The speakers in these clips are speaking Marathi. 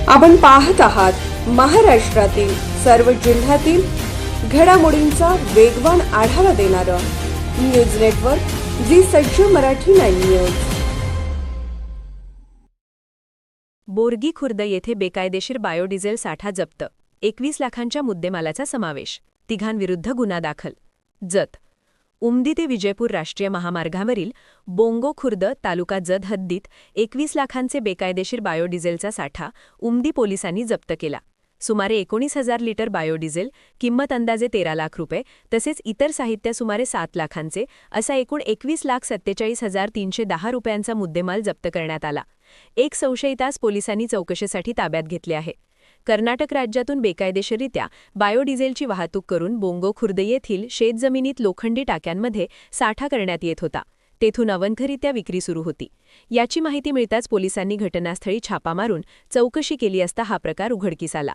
आपण पाहत आहात महाराष्ट्रातील सर्व जिल्ह्यातील घडामोडींचा वेगवान आढावा देणारं न्यूज नेटवर्क जी सज्ज मराठी 9 न्यूज। बोरगी खुर्द येथे बेकायदेशीर बायोडिझेल साठा जप्त, 21 लाखांच्या मुद्देमालाचा समावेश, तिघांविरुद्ध गुन्हा दाखल। जत उमदी ते विजयपूर राष्ट्रीय महामार्गावरील बोंगो खुर्द तालुका जत हद्दीत 21 लाखांचे बेकायदेशीर बायोडिझेलचा साठा उमदी पोलिसांनी जप्त केला। सुमारे 19,000 लिटर बायोडिझेल, किंमत अंदाजे 13 लाख रुपये, तसेच इतर साहित्य सुमारे 7 लाखांचे असा एकूण 21,47,310 रुपयांचा मुद्देमाल जप्त करण्यात आला। एक संशयितास पोलिसांनी चौकशीसाठी ताब्यात घेतले आहे। कर्नाटक राज्यातून बेकायदेशीररित्या बायोडिझेलची वाहतूक करून बोंगो खुर्द येथील शेतजमिनीत लोखंडी टाक्यांमध्ये साठा करण्यात येत होता। तेथून अवैधरित्या विक्री सुरू होती। याची माहिती मिळताच पोलिसांनी घटनास्थळी छापा मारून चौकशी केली असता हा प्रकार उघडकीस आला।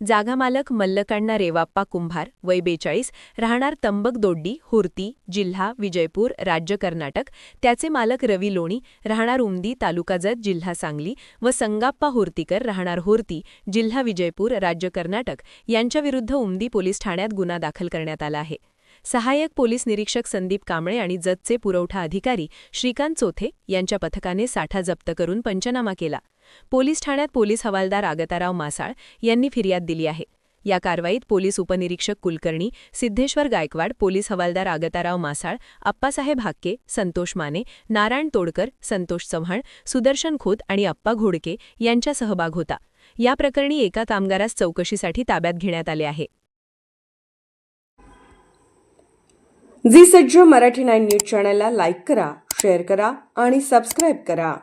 जागा मालक मल्लकांना रेवाप्पा कुंभार, वय 42, राहणार तंबक दोड्डी, हुर्ती, जिल्हा विजयपूर, राज्य कर्नाटक, त्याचे मालक रवी लोणी, राहणार उमदी, तालुका जत, जिल्हा सांगली व संगाप्पा हुर्तीकर, राहणार हुर्ती, जिल्हा विजयपूर, राज्य कर्नाटक यांच्याविरुद्ध उमदी पोलीस ठाण्यात गुन्हा दाखल करण्यात आला आहे। सहाय्यक पोलीस निरीक्षक संदीप कांबळे आणि जतचे पुरवठा अधिकारी श्रीकांत चोथे यांच्या पथकाने साठा जप्त करून पंचनामा केला। पोलीस ठाण्यात पोलीस हवालदार आगताराव मासाळ यांनी फिर्याद दिली आहे। या कारवाईत पोलीस उपनिरीक्षक कुलकर्णी, सिद्धेश्वर गायकवाड, पोलीस हवालदार आगताराव मासाळ, अप्पासाहेब हाक्के, संतोष माने, नारायण तोडकर, संतोष चव्हाण, सुदर्शन खोत आणि अप्पा घोडके यांचा सहभाग होता। या प्रकरणी एका कामगारास चौकशीसाठी ताब्यात घेण्यात आले आहे। जी सज्ज मराठी 9 न्यूज चॅनलला लाईक करा, शेअर करा आणि सबस्क्राईब करा।